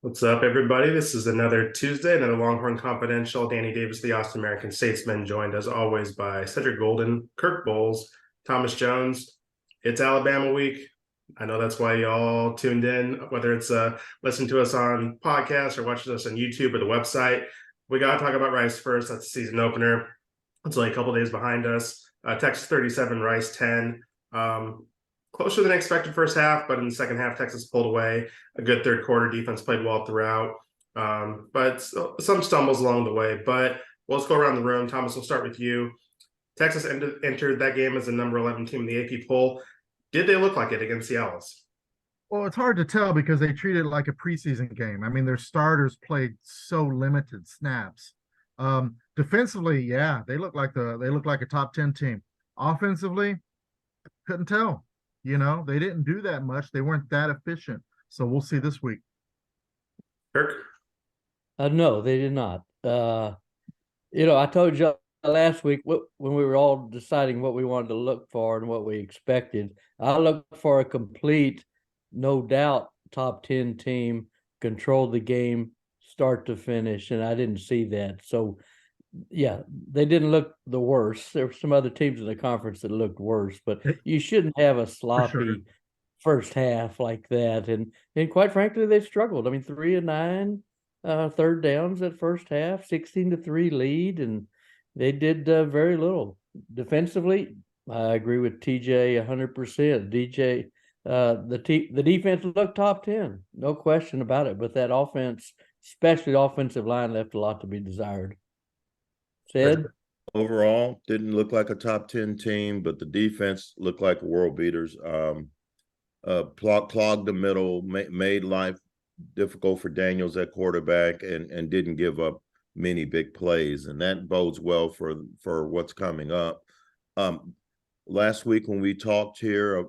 What's up, everybody? This is another Tuesday, another Longhorn Confidential. Danny Davis, the Austin American-Statesman, joined as always by Cedric Golden, Kirk Bowles, Thomas Jones. It's Alabama week. I know that's why y'all tuned in, whether it's listening to us on podcasts or watching us on YouTube or the website. We got to talk about Rice first. That's the season opener. It's only a couple days behind us. Texas 37, Rice 10. Closer than expected first half, but in the second half, Texas pulled away. A good third quarter. Defense played well throughout, but some stumbles along the way. But let's go around the room. Thomas, we'll start with you. Texas entered that game as the number 11 team in the AP poll. Did they look like it against the Owls? Well, it's hard to tell because they treat it like a preseason game. I mean, their starters played so limited snaps. Defensively, yeah, they look like a top 10 team. Offensively, couldn't tell. They didn't do that much. They weren't that efficient. So we'll see this week. Kirk? No, they did not. I told you last week when we were all deciding what we wanted to look for and what we expected. I looked for a complete, no doubt, top 10 team, control the game, start to finish, and I didn't see that. So, yeah, they didn't look the worst. There were some other teams in the conference that looked worse, but you shouldn't have a sloppy first half like that. And quite frankly, they struggled. I mean, 3 of 9 third downs at first half, 16-3 lead, and they did very little defensively. I agree with TJ 100%. DJ, the defense looked top 10, no question about it. But that offense, especially the offensive line, left a lot to be desired. Sid? Overall, didn't look like a top 10 team, but the defense looked like world beaters. Clogged the middle, made life difficult for Daniels at quarterback, and didn't give up many big plays, and that bodes well for what's coming up. Last week when we talked here,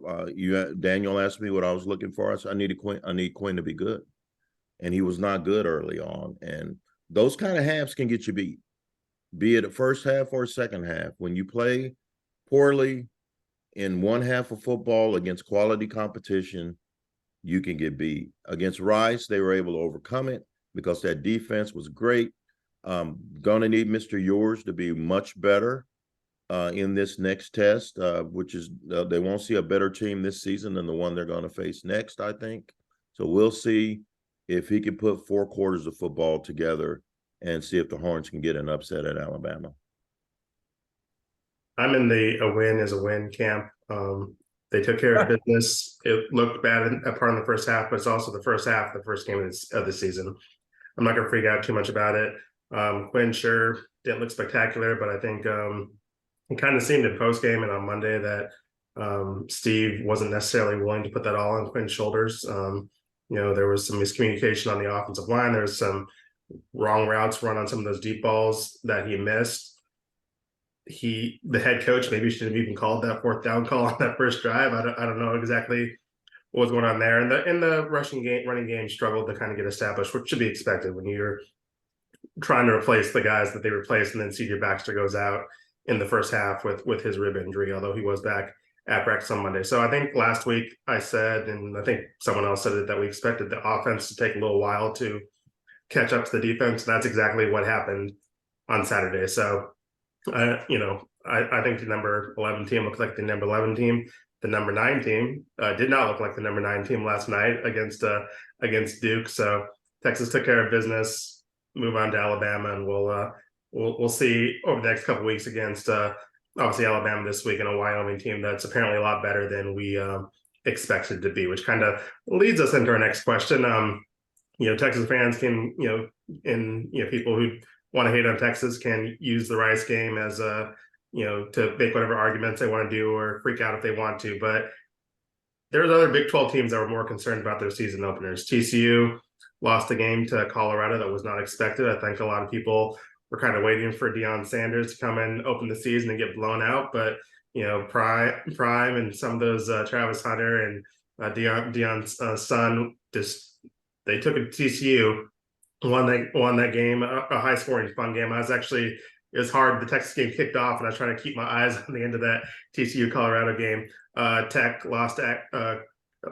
Daniel asked me what I was looking for. I said I need Quinn to be good, and he was not good early on. And those kind of halves can get you beat, be it a first half or a second half. When you play poorly in one half of football against quality competition, you can get beat. Against Rice, they were able to overcome it because that defense was great. Gonna need Mr. Ewers to be much better in this next test, which is they won't see a better team this season than the one they're going to face next, I think. So we'll see if he can put 4 quarters of football together and see if the Horns can get an upset at Alabama. I'm in the a win is a win camp. They took care of business. It looked bad part in the first half, but it's also the first half, the first game of the season. I'm not going to freak out too much about it. Quinn sure didn't look spectacular, but I think it kind of seemed in post game and on Monday that Steve wasn't necessarily willing to put that all on Quinn's shoulders. There was some miscommunication on the offensive line. There was some wrong routes run on some of those deep balls that he missed. The head coach maybe should have even called that 4th down call on that first drive. I don't know exactly what was going on there. And the running game struggled to kind of get established, which should be expected when you're trying to replace the guys that they replaced, and then C.J. Baxter goes out in the first half with his rib injury, although he was back at practice on Monday. So I think last week I said, and I think someone else said it, that we expected the offense to take a little while to catch up to the defense. And that's exactly what happened on Saturday. So, I think the number 11 team looked like the number 11 team. The number 9 team did not look like the number 9 team last night against Duke. So Texas took care of business. Move on to Alabama, and we'll see over the next couple of weeks against obviously Alabama this week and a Wyoming team that's apparently a lot better than we expected to be, which kind of leads us into our next question. Texas fans can, people who want to hate on Texas can use the Rice game as to make whatever arguments they want to do or freak out if they want to. But there's other Big 12 teams that were more concerned about their season openers. TCU lost a game to Colorado that was not expected. I think a lot of people were kind of waiting for Deion Sanders to come in, open the season, and get blown out. But Prime and some of those Travis Hunter and Deion's son, just they took it to TCU, won that game, a high scoring, fun game. It was hard. The Texas game kicked off, and I was trying to keep my eyes on the end of that TCU Colorado game. Tech lost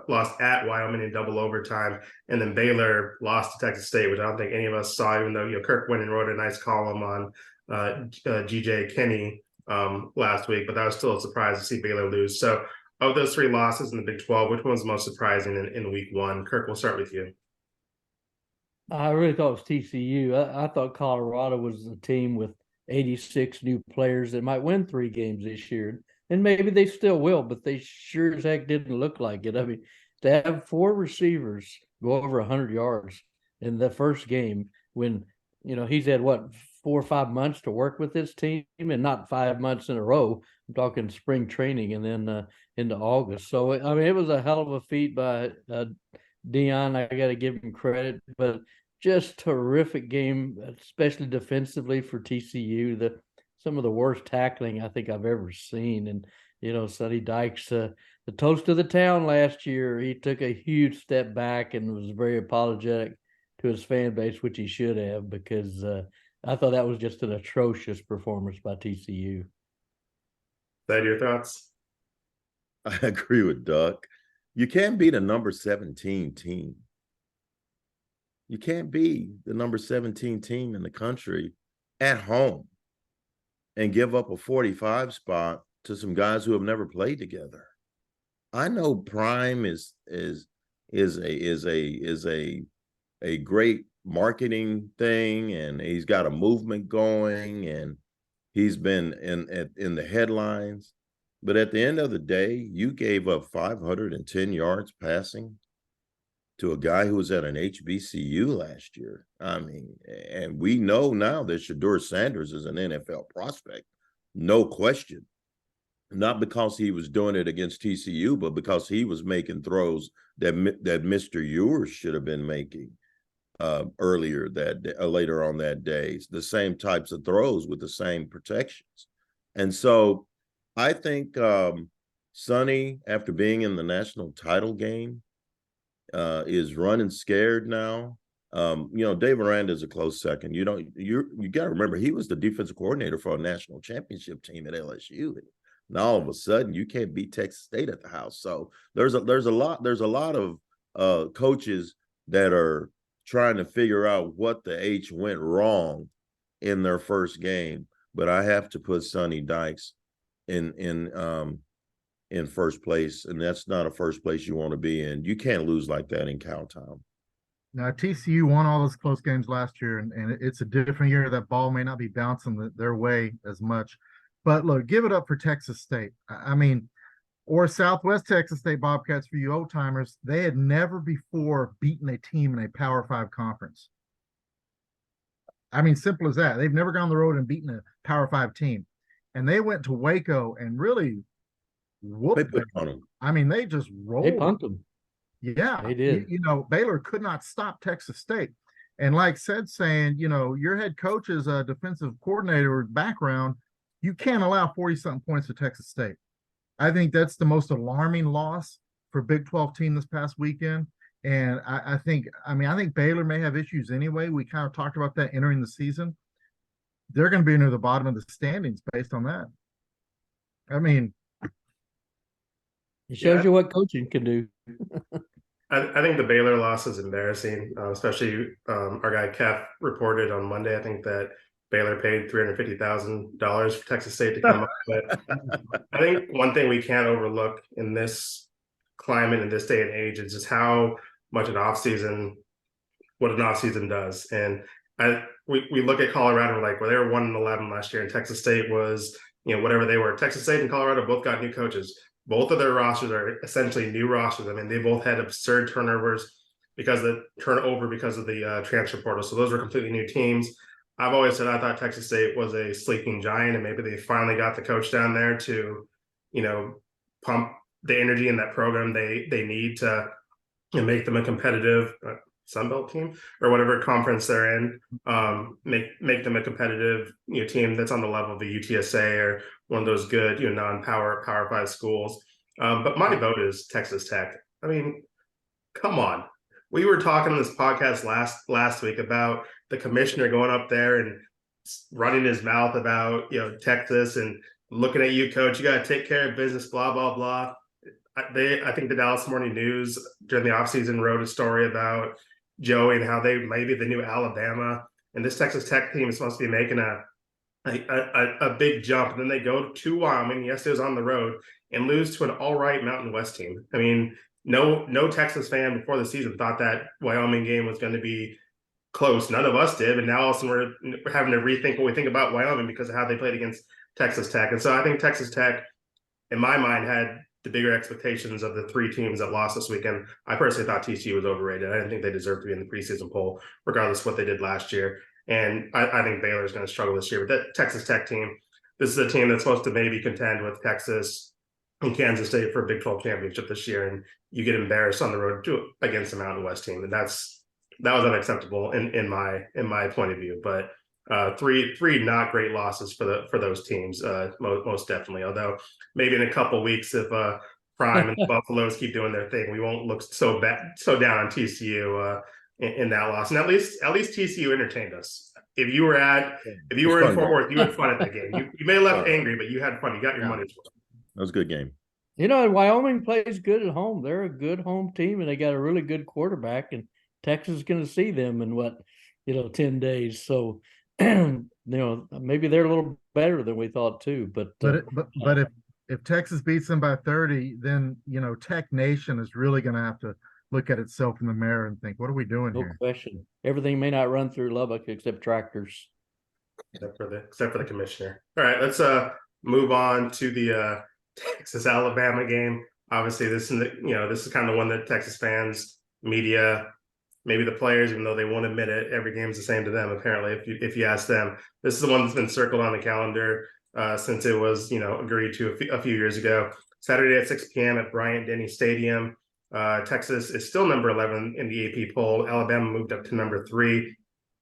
lost at Wyoming in double overtime, and then Baylor lost to Texas State, which I don't think any of us saw, even though Kirk went and wrote a nice column on GJ Kenny last week, but that was still a surprise to see Baylor lose. So of those 3 losses in the Big 12, which one was the most surprising in week 1? Kirk, we'll start with you. I really thought it was TCU. I thought Colorado was a team with 86 new players that might win 3 games this year. And maybe they still will, but they sure as heck didn't look like it. I mean, to have 4 receivers go over 100 yards in the first game when, he's had, 4 or 5 months to work with this team, and not 5 months in a row. I'm talking spring training and then into August. So, I mean, it was a hell of a feat by Dion. I got to give him credit, but just terrific game, especially defensively for TCU. Some of the worst tackling I think I've ever seen. And, Sonny Dykes, the toast of the town last year, he took a huge step back and was very apologetic to his fan base, which he should have, because I thought that was just an atrocious performance by TCU. Is that your thoughts? I agree with Doug. You can't beat a number 17 team. You can't be the number 17 team in the country at home and give up a 45 spot to some guys who have never played together. I know Prime is a great marketing thing, and he's got a movement going, and he's been in the headlines. But at the end of the day, you gave up 510 yards passing to a guy who was at an HBCU last year. I mean, and we know now that Shedeur Sanders is an NFL prospect, no question. Not because he was doing it against TCU, but because he was making throws that Mr. Ewers should have been making earlier later on that day. The same types of throws with the same protections. And so I think Sonny, after being in the national title game, is running scared now. Dave Aranda is a close second. You got to remember, he was the defensive coordinator for a national championship team at LSU. Now all of a sudden you can't beat Texas State at the house. So there's a lot of coaches that are trying to figure out what the H went wrong in their first game. But I have to put Sonny Dykes in first place, and that's not a first place you want to be in. You can't lose like that in Cowtown. Now, TCU won all those close games last year, and it's a different year. That ball may not be bouncing their way as much. But look, give it up for Texas State. I mean, or Southwest Texas State Bobcats for you old-timers. They had never before beaten a team in a Power 5 conference. I mean, simple as that. They've never gone on the road and beaten a Power 5 team. And they went to Waco and really whooped them. On them. I mean, they just rolled. They punked them. Yeah. They did. Baylor could not stop Texas State. And like Seth saying, your head coach is a defensive coordinator background. You can't allow 40-something points to Texas State. I think that's the most alarming loss for Big 12 team this past weekend. And I think Baylor may have issues anyway. We kind of talked about that entering the season. They're going to be near the bottom of the standings based on that. I mean, it shows you what coaching can do. I think the Baylor loss is embarrassing, especially our guy Kev reported on Monday. I think that Baylor paid $350,000 for Texas State to come up. But I think one thing we can't overlook in this climate, in this day and age, is just how much what an offseason does. And we look at Colorado, we're like, well, they were 1-11 last year, and Texas State was, whatever they were. Texas State and Colorado both got new coaches. Both of their rosters are essentially new rosters. I mean, they both had absurd turnovers because of the transfer portal. So those were completely new teams. I've always said I thought Texas State was a sleeping giant, and maybe they finally got the coach down there to, pump the energy in that program they need to make them a competitive Sunbelt team or whatever conference they're in. Make them a competitive team that's on the level of the UTSA or one of those good non-power Power 5 schools. But my vote is Texas Tech. I mean, come on. We were talking on this podcast last week about the commissioner going up there and running his mouth about Texas and looking at you, coach. You got to take care of business, blah blah blah. I think the Dallas Morning News during the offseason wrote a story about Joey and how they may be the new Alabama, and this Texas Tech team is supposed to be making a big jump. And then they go to Wyoming. Yes, it was on the road, and lose to an all right Mountain West team. I mean, no Texas fan before the season thought that Wyoming game was going to be close. None of us did, but now all of a sudden we're having to rethink what we think about Wyoming because of how they played against Texas Tech. And so I think Texas Tech, in my mind, had the bigger expectations of the three teams that lost this weekend. I personally thought TCU was overrated. I didn't think they deserved to be in the preseason poll, regardless of what they did last year. And I think Baylor's going to struggle this year. But that Texas Tech team, this is a team that's supposed to maybe contend with Texas and Kansas State for a Big 12 championship this year, and you get embarrassed on the road against the Mountain West team, and that was unacceptable in my point of view. But three not great losses for those teams, most definitely. Although maybe in a couple weeks, if Prime and the Buffaloes keep doing their thing, we won't look so down on TCU in that loss. And at least TCU entertained us. If you were in Fort Worth, you had fun at that game. You may have left angry, but you had fun. You got your money's worth. That was a good game. Wyoming plays good at home. They're a good home team, and they got a really good quarterback. And Texas is going to see them in 10 days. So, maybe they're a little better than we thought too. But if Texas beats them by 30, then Tech Nation is really going to have to look at itself in the mirror and think, what are we doing here? No question. Everything may not run through Lubbock except tractors. Except for the commissioner. All right, let's move on to the Texas Alabama game. Obviously, this is kind of one that Texas fans, media, maybe the players, even though they won't admit it, every game's the same to them. Apparently, if you ask them, this is the one that's been circled on the calendar since it was agreed to a few years ago. Saturday at 6 p.m. at Bryant-Denny Stadium. Texas is still number 11 in the AP poll. Alabama moved up to number 3.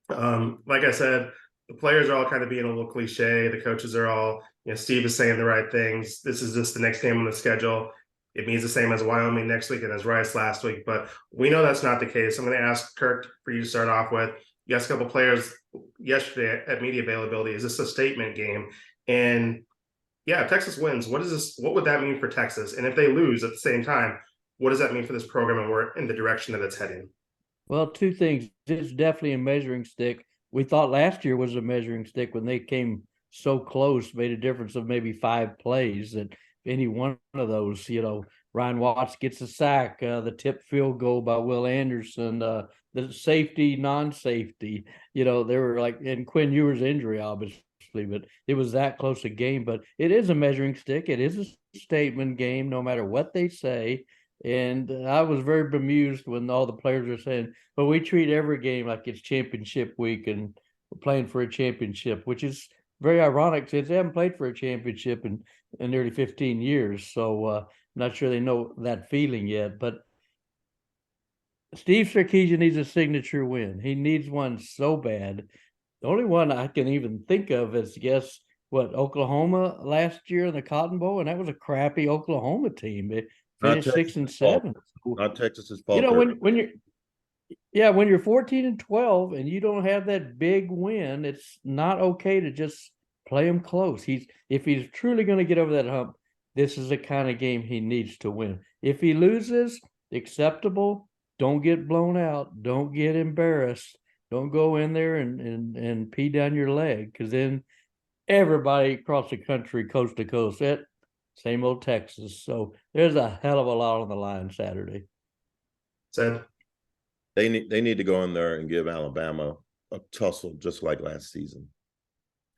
Like I said, the players are all kind of being a little cliche. The coaches are all, Steve is saying the right things. This is just the next game on the schedule. It means the same as Wyoming next week and as Rice last week, but we know that's not the case. I'm going to ask Kirk for you to start off with. You asked a couple players yesterday at media availability. Is this a statement game? And yeah, if Texas wins, what would that mean for Texas? And if they lose at the same time, what does that mean for this program and where in the direction that it's heading? Well, two things. It's definitely a measuring stick. We thought last year was a measuring stick when they came so close, made a difference of maybe 5 plays, that any one of those, Ryan Watts gets a sack, the tip field goal by Will Anderson, the safety, non-safety, they were like, and Quinn Ewers' injury, obviously, but it was that close a game. But it is a measuring stick. It is a statement game, no matter what they say. And I was very bemused when all the players are saying, but we treat every game like it's championship week and we're playing for a championship, which is very ironic since they haven't played for a championship in nearly 15 years. So I'm not sure they know that feeling yet. But Steve Sarkisian needs a signature win. He needs one so bad. The only one I can even think of is, Oklahoma last year in the Cotton Bowl, and that was a crappy Oklahoma team. It finished 6 and 7. Not Texas's fault. When you're 14-12 and you don't have that big win, it's not okay to just play him close. If he's truly going to get over that hump, this is the kind of game he needs to win. If he loses, acceptable. Don't get blown out. Don't get embarrassed. Don't go in there and pee down your leg, because then everybody across the country, coast to coast, same old Texas. So there's a hell of a lot on the line Saturday. Said they need to go in there and give Alabama a tussle just like last season.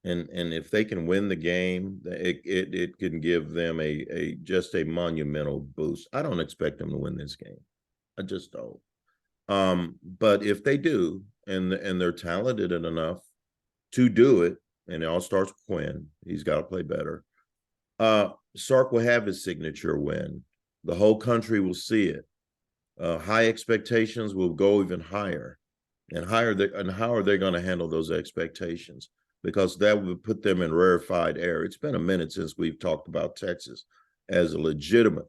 And if they can win the game, it can give them just a monumental boost. I don't expect them to win this game. I just don't. But if they do, and they're talented enough to do it, and it all starts with Quinn, he's got to play better. Sark will have his signature win. The whole country will see it. High expectations will go even higher, and how are they going to handle those expectations? Because that would put them in rarefied air. It's been a minute since we've talked about Texas as a legitimate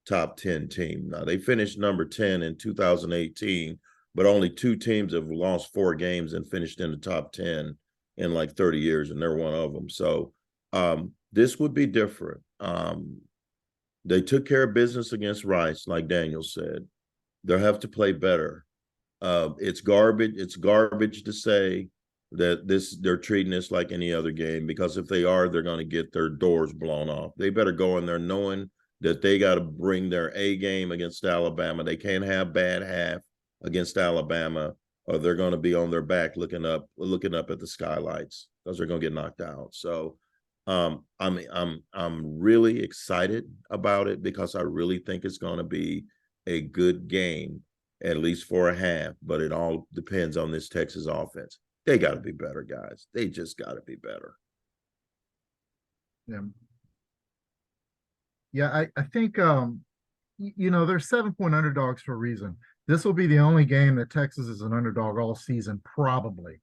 top 10 team. Now, they finished number 10 in 2018, but only 2 teams have lost 4 games and finished in the top 10 in like 30 years, and they're one of them. So this would be different. They took care of business against Rice, like Daniel said. They'll have to play better. It's garbage. It's garbage to say that they're treating this like any other game, because if they are, they're going to get their doors blown off. They better go in there knowing that they got to bring their A game against Alabama. They can't have bad half against Alabama, or they're going to be on their back looking up at the skylights, because they're going to get knocked out. So I'm really excited about it, because I really think it's going to be a good game, at least for a half. But it all depends on this Texas offense. They got to be better, guys. They just got to be better. Yeah. Yeah, I think they're 7-point underdogs for a reason. This will be the only game that Texas is an underdog all season, probably.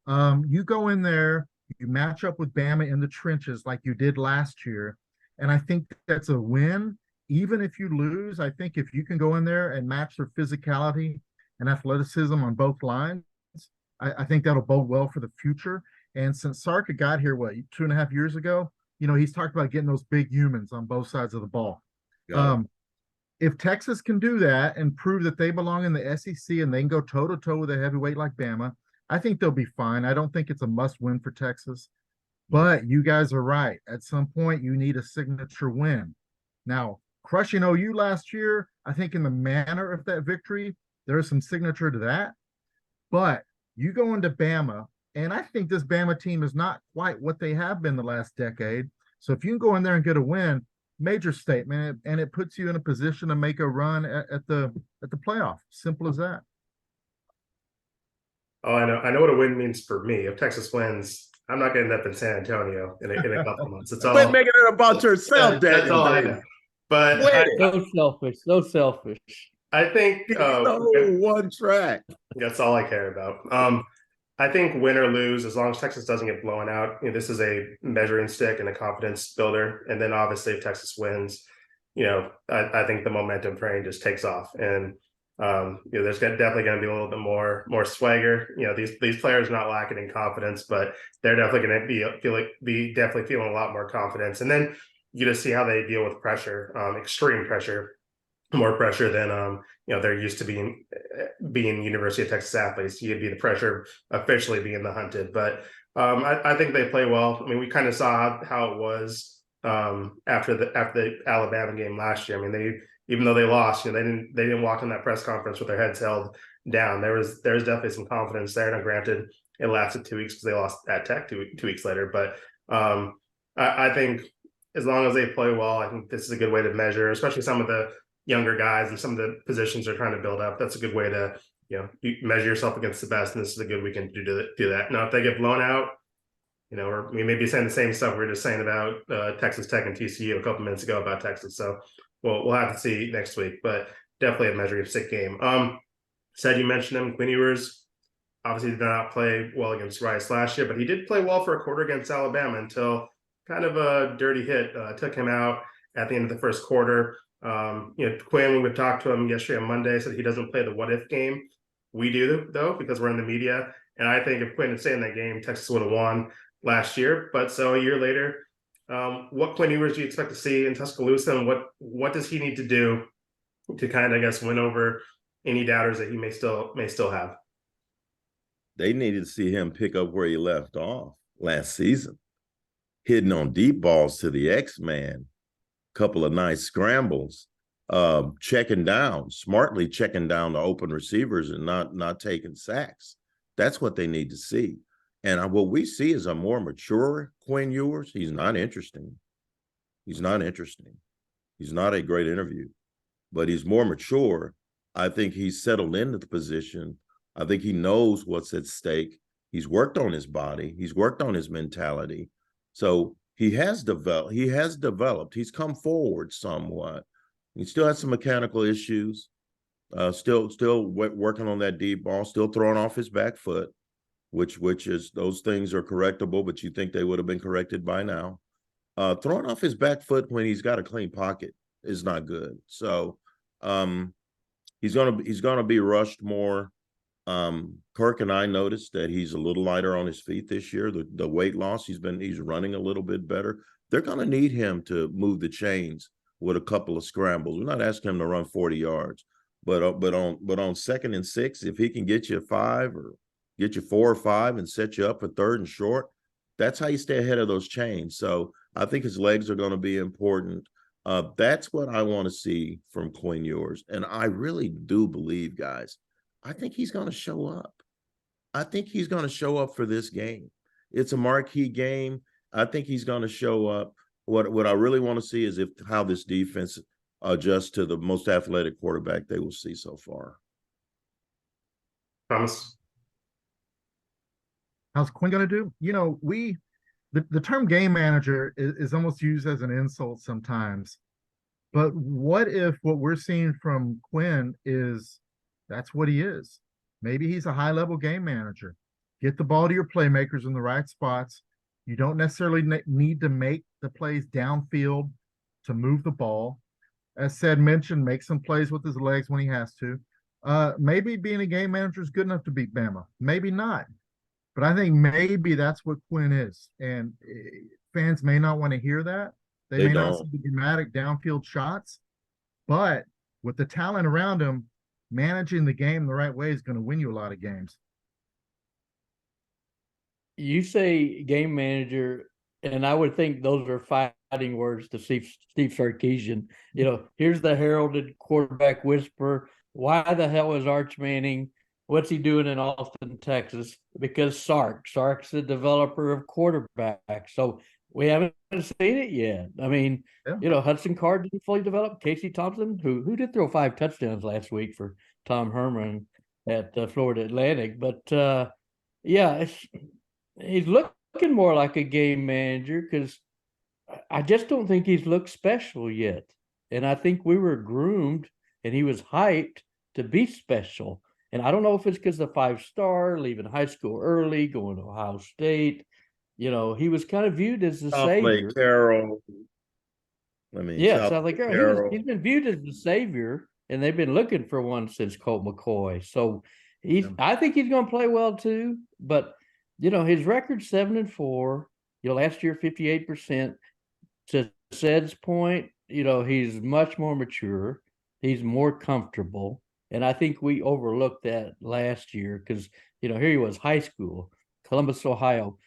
You go in there, you match up with Bama in the trenches like you did last year, and I think that's a win. Even if you lose, I think if you can go in there and match their physicality and athleticism on both lines, I think that'll bode well for the future. And since Sark got here, 2.5 years ago, he's talked about getting those big humans on both sides of the ball. If Texas can do that and prove that they belong in the SEC and they can go toe-to-toe with a heavyweight like Bama, I think they'll be fine. I don't think it's a must-win for Texas. But you guys are right. At some point, you need a signature win. Now, crushing OU last year, I think in the manner of that victory, there's some signature to that. But you go into Bama, and I think this Bama team is not quite what they have been the last decade. So if you can go in there and get a win, major statement, and it puts you in a position to make a run at the playoff. Simple as that. Oh, I know what a win means for me. If Texas wins, I'm not going to end up in San Antonio in a couple of months. It's all. Quit making it about yourself, Daniel. That's all I know. But so selfish. I think one track. That's all I care about. I think win or lose, as long as Texas doesn't get blown out, this is a measuring stick and a confidence builder. And then obviously if Texas wins, I think the momentum train just takes off. And there's definitely going to be a little bit more swagger. These players are not lacking in confidence, but they're definitely going to be definitely feeling a lot more confidence. And then you just see how they deal with pressure, extreme pressure, more pressure than they're used to being University of Texas athletes. You'd be the pressure of officially being the hunted. But I think they play well. I mean, we kind of saw how it was after the Alabama game last year. I mean, even though they lost, they didn't walk in that press conference with their heads held down. There's definitely some confidence there. Now, granted, it lasted 2 weeks because they lost at Tech two weeks later. But I think as long as they play well, I think this is a good way to measure, especially some of the younger guys and some of the positions they're trying to build up. That's a good way to you measure yourself against the best, and this is a good weekend to do that. Now, if they get blown out, or we may be saying the same stuff we were just saying about Texas Tech and TCU a couple minutes ago about Texas. So we'll have to see next week, but definitely a measuring stick game. Said you mentioned him, Quinn Ewers. Obviously did not play well against Rice last year, but he did play well for a quarter against Alabama until kind of a dirty hit took him out at the end of the first quarter. Quinn, we talked to him yesterday on Monday, said he doesn't play the what if game. We do, though, because we're in the media. And I think if Quinn had stayed in that game, Texas would have won last year. But so a year later, what Quinn Ewers do you expect to see in Tuscaloosa, and what does he need to do to kind of, I guess, win over any doubters that he may still have? They needed to see him pick up where he left off last season, hitting on deep balls to the X-Man. Couple of nice scrambles, smartly checking down the open receivers and not taking sacks. That's what they need to see. And what we see is a more mature Quinn Ewers. He's not interesting. He's not a great interview, but he's more mature. I think he's settled into the position. I think he knows what's at stake. He's worked on his body. He's worked on his mentality. So he has developed. He's come forward somewhat. He still has some mechanical issues. Still working on that deep ball. Still throwing off his back foot, which is, those things are correctable, but you think they would have been corrected by now. Throwing off his back foot when he's got a clean pocket is not good. So he's gonna be rushed more. Kirk and I noticed that he's a little lighter on his feet this year. The weight loss, he's running a little bit better. They're going to need him to move the chains with a couple of scrambles. We're not asking him to run 40 yards, but on 2nd and 6, if he can get you 5 or get you 4 or 5 and set you up for 3rd and short, that's how you stay ahead of those chains. So I think his legs are going to be important. That's what I want to see from Quinn Ewers. And I really do believe, guys, I think he's going to show up. I think he's going to show up for this game. It's a marquee game. I think he's going to show up. What I really want to see is how this defense adjusts to the most athletic quarterback they will see so far. Thomas? How's Quinn going to do? You know, the term game manager is almost used as an insult sometimes. But what if what we're seeing from Quinn is that's what he is? Maybe he's a high-level game manager. Get the ball to your playmakers in the right spots. You don't necessarily need to make the plays downfield to move the ball. As mentioned, make some plays with his legs when he has to. Maybe being a game manager is good enough to beat Bama. Maybe not. But I think maybe that's what Quinn is. And fans may not want to hear that. They may not see the dramatic downfield shots. But with the talent around him, managing the game the right way is going to win you a lot of games. You say game manager, and I would think those are fighting words to Steve Sarkisian. You know, here's the heralded quarterback whisperer. Why the hell is Arch Manning? What's he doing in Austin, Texas? Because Sark's the developer of quarterbacks. So we haven't seen it yet. I mean, you know, Hudson Card didn't fully develop. Casey Thompson, who did throw 5 touchdowns last week for Tom Herman at Florida Atlantic. But, yeah, he's looking more like a game manager because I just don't think he's looked special yet. And I think we were groomed and he was hyped to be special. And I don't know if it's because the 5-star, leaving high school early, going to Ohio State. You know, he was kind of viewed as the savior. Carroll. South Lake Carroll. He's been viewed as the savior, and they've been looking for one since Colt McCoy. So I think he's going to play well too. But you know, his record's 7-4. You know, last year 58%. To Ced's point, you know, he's much more mature. He's more comfortable. And I think we overlooked that last year because, you know, here he was, high school, Columbus, Ohio,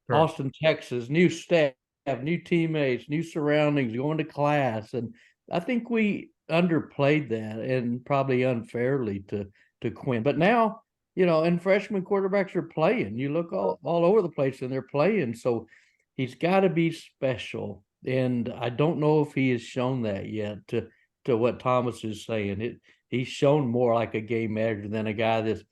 Austin, Texas, new staff, new teammates, new surroundings, going to class. And I think we underplayed that and probably unfairly to Quinn. But now, you know, and freshman quarterbacks are playing. You look all over the place and they're playing. So he's got to be special. And I don't know if he has shown that yet to what Thomas is saying. He's shown more like a game manager than a guy that's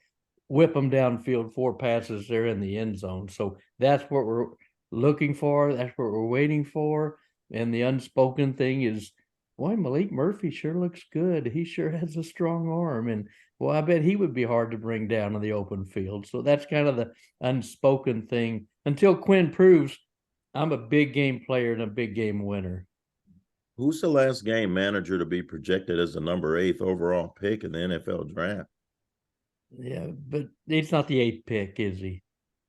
whip them downfield 4 passes, they're in the end zone. So that's what we're looking for. That's what we're waiting for. And the unspoken thing is, boy, Malik Murphy sure looks good. He sure has a strong arm. And, well, I bet he would be hard to bring down in the open field. So that's kind of the unspoken thing until Quinn proves I'm a big game player and a big game winner. Who's the last game manager to be projected as the number 8th overall pick in the NFL draft? Yeah, but he's not the 8th pick, is he?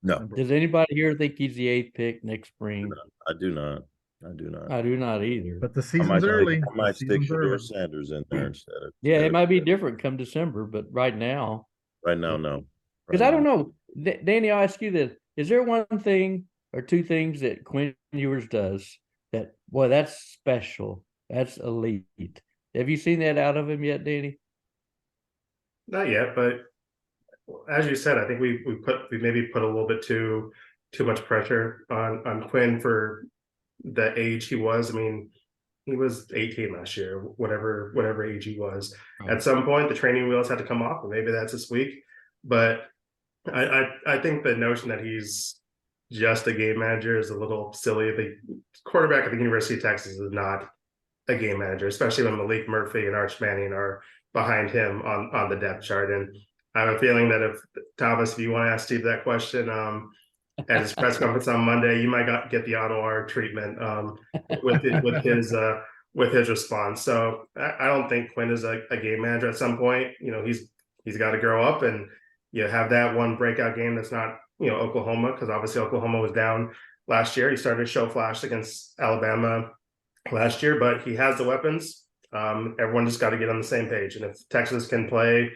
No. Does anybody here think he's the 8th pick next spring? I do not. I do not either. But the season's early. I might stick Shedeur Sanders in there instead of. Yeah, it might be different come December, but right now. No. Because I don't know. Danny, I'll ask you this. Is there one thing or 2 things that Quinn Ewers does that, boy, that's special. That's elite. Have you seen that out of him yet, Danny? Not yet, but as you said, I think we maybe put a little bit too much pressure on Quinn for the age he was. I mean, he was 18 last year, whatever age he was. At some point, the training wheels had to come off, and maybe that's this week. But I think the notion that he's just a game manager is a little silly. The quarterback at the University of Texas is not a game manager, especially when Malik Murphy and Arch Manning are behind him on the depth chart. And I have a feeling that if you want to ask Steve that question at his press conference on Monday, you might get the Anwar treatment with his response. So I don't think Quinn is a game manager. At some point, you know, he's got to grow up and have that one breakout game that's not, Oklahoma, because obviously Oklahoma was down last year. He started to show flash against Alabama last year, but he has the weapons. Everyone just got to get on the same page. And if Texas can play,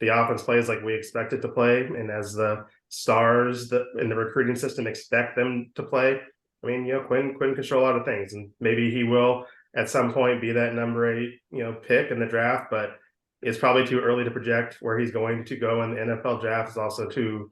the offense plays like we expect it to play, and as the stars in the recruiting system expect them to play, I mean, Quinn can show a lot of things, and maybe he will at some point be that number 8, pick in the draft. But it's probably too early to project where he's going to go in the NFL draft. Is also too.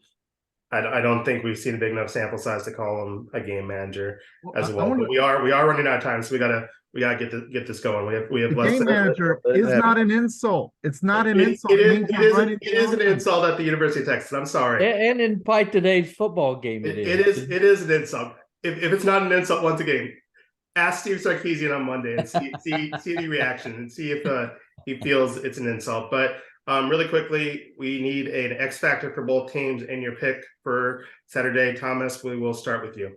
I don't think we've seen a big enough sample size to call him a game manager as well. But we are running out of time, so we gotta get this going. We have The less game manager is not an insult. It's not an insult. It is an insult at the University of Texas. I'm sorry. And in Fight Today's football game, it is. It is an insult. If it's not an insult once again, ask Steve Sarkisian on Monday and see the reaction and see if he feels it's an insult. But really quickly, we need an X factor for both teams in your pick for Saturday. Thomas, we will start with you.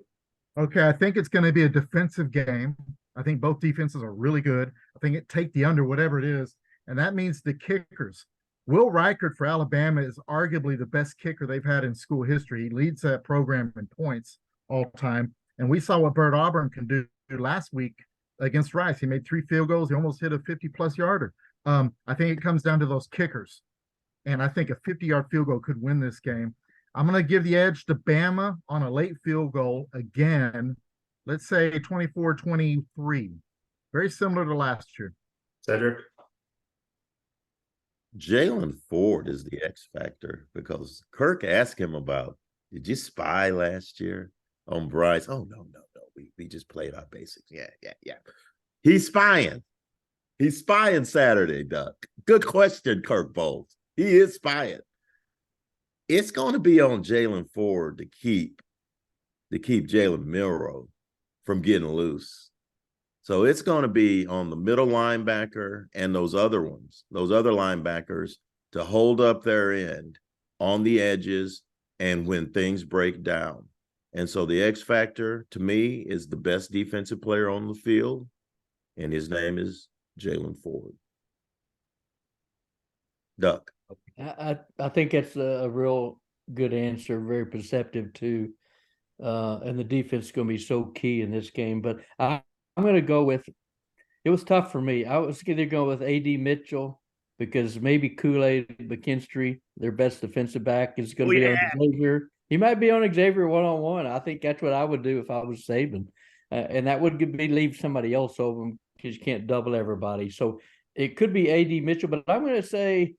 Okay, I think it's going to be a defensive game. I think both defenses are really good. I think take the under, whatever it is. And that means the kickers. Will Reichert for Alabama is arguably the best kicker they've had in school history. He leads that program in points all time. And we saw what Bert Auburn can do last week against Rice. He made 3 field goals. He almost hit a 50-plus yarder. I think it comes down to those kickers. And I think a 50-yard field goal could win this game. I'm going to give the edge to Bama on a late field goal again. Let's say 24-23. Very similar to last year. Cedric? Jalen Ford is the X factor because Kirk asked him about, did you spy last year on Bryce? Oh, no. We just played our basics. Yeah. He's spying. He's spying Saturday, Duck. Good question, Kirk Bowles. He is spying. It's going to be on Jalen Ford to keep Jalen Milroe from getting loose. So it's going to be on the middle linebacker and those other linebackers to hold up their end on the edges and when things break down. And so the X factor to me is the best defensive player on the field, and his name is Jalen Ford. Duck. I think that's a real good answer, very perceptive too. And the defense is going to be so key in this game. But I'm going to go with, it was tough for me. I was going to go with A.D. Mitchell because maybe Kool-Aid McKinstry, their best defensive back, is going to be on Xavier. He might be on Xavier one-on-one. I think that's what I would do if I was Saban. And that would be leave somebody else over him because you can't double everybody. So it could be A.D. Mitchell, but I'm going to say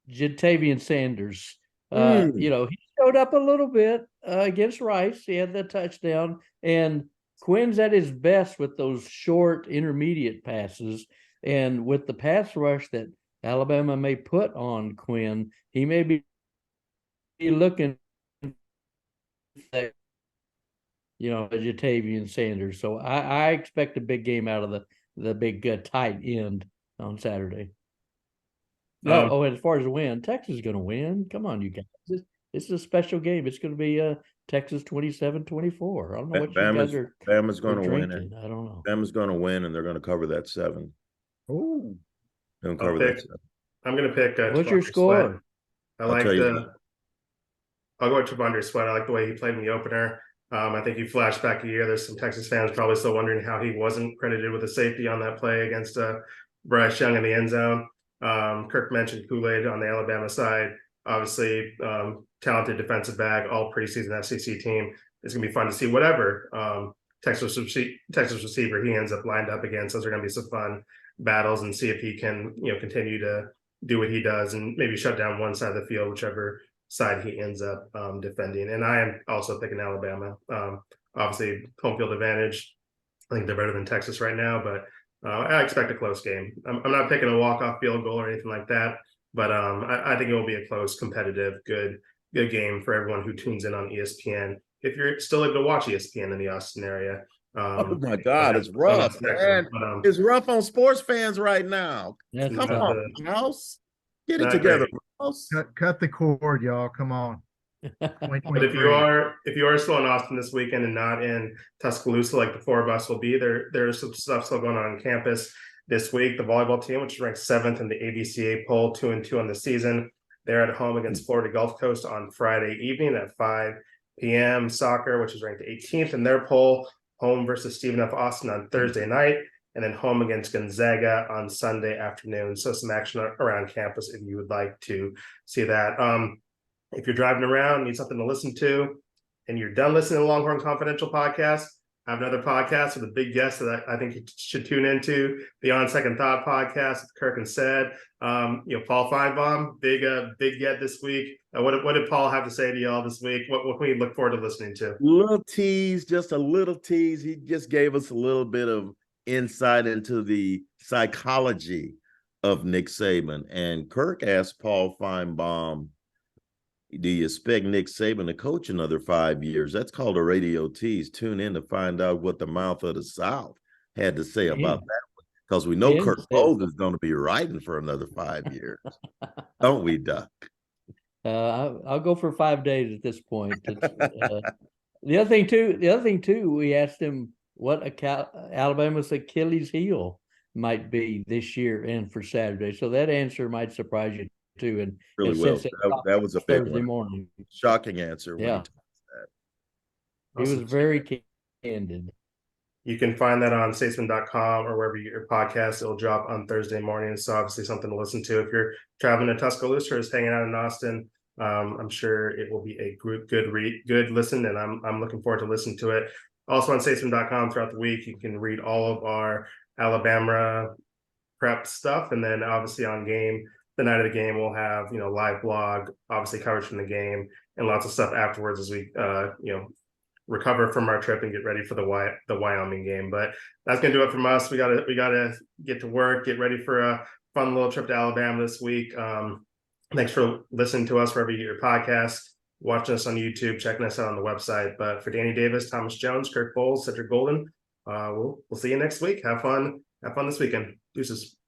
Jatavian Sanders. He showed up a little bit against Rice. He had the touchdown, and Quinn's at his best with those short intermediate passes. And with the pass rush that Alabama may put on Quinn, he may be looking at, Jatavian Sanders. So I expect a big game out of the big tight end on Saturday. As far as the win, Texas is going to win. Come on, you guys. It's a special game. It's going to be Texas 27-24. I don't know what you guys are. Bama's going to win it. I don't know. Bama's going to win, and they're going to cover that 7. Oh, they're going to cover that 7. I'm going to pick. What's your score? I'll go with Tavondre Sweat. I like the way he played in the opener. I think you flash back a year. There's some Texas fans probably still wondering how he wasn't credited with a safety on that play against Bryce Young in the end zone. Kirk mentioned Kool-Aid on the Alabama side. Obviously, talented defensive back, all preseason SEC team. It's going to be fun to see whatever Texas receiver he ends up lined up against. Those are going to be some fun battles, and see if he can continue to do what he does and maybe shut down one side of the field, whichever side he ends up defending. And I am also picking Alabama. Obviously, home field advantage. I think they're better than Texas right now, but I expect a close game. I'm not picking a walk-off field goal or anything like that, but I think it will be a close, competitive, good game for everyone who tunes in on ESPN. If you're still able to watch ESPN in the Austin area. Oh my God, it's rough, man. It's rough on sports fans right now. Come on, House. Get it together, House. Cut the cord, y'all. Come on. But if you are still in Austin this weekend and not in Tuscaloosa like the 4 of us will be, there's some stuff still going on campus this week. The volleyball team, which is ranked 7th in the ABCA poll, 2-2 on the season, they're at home against Florida Gulf Coast on Friday evening at 5 p.m. Soccer, which is ranked 18th in their poll, home versus Stephen F. Austin on Thursday night, and then home against Gonzaga on Sunday afternoon. So some action around campus if you would like to see that. If you're driving around, need something to listen to, and you're done listening to the Longhorn Confidential podcast, I have another podcast with a big guest that I think you should tune into, the On Second Thought podcast with Kirk and Said. Paul Feinbaum, big get this week. What did Paul have to say to y'all this week? What can we look forward to listening to? Little tease, just a little tease. He just gave us a little bit of insight into the psychology of Nick Saban. And Kirk asked Paul Feinbaum, do you expect Nick Saban to coach another 5 years? That's called a radio tease. Tune in to find out what the mouth of the South had to say about that one. Because we know Kirk Bold is going to be writing for another 5 years. Don't we, Duck? I'll go for 5 days at this point. The other thing too, we asked him what Alabama's Achilles heel might be this year and for Saturday. So that answer might surprise you too. And really will. That was a big Thursday morning. Shocking answer. Yeah. He was very candid. You can find that on statesman.com or wherever you get your podcast. It'll drop on Thursday morning. So obviously something to listen to. If you're traveling to Tuscaloosa or just hanging out in Austin, I'm sure it will be a good listen, and I'm looking forward to listening to it. Also on statesman.com throughout the week, you can read all of our Alabama prep stuff, and then obviously on the night of the game, we'll have live blog, obviously coverage from the game, and lots of stuff afterwards as we recover from our trip and get ready for the Wyoming game. But that's gonna do it from us. We gotta get to work, get ready for a fun little trip to Alabama this week. Thanks for listening to us wherever you get your podcast, watching us on YouTube, checking us out on the website. But for Danny Davis, Thomas Jones, Kirk Bowles, Cedric Golden, we'll see you next week. Have fun this weekend. Deuces.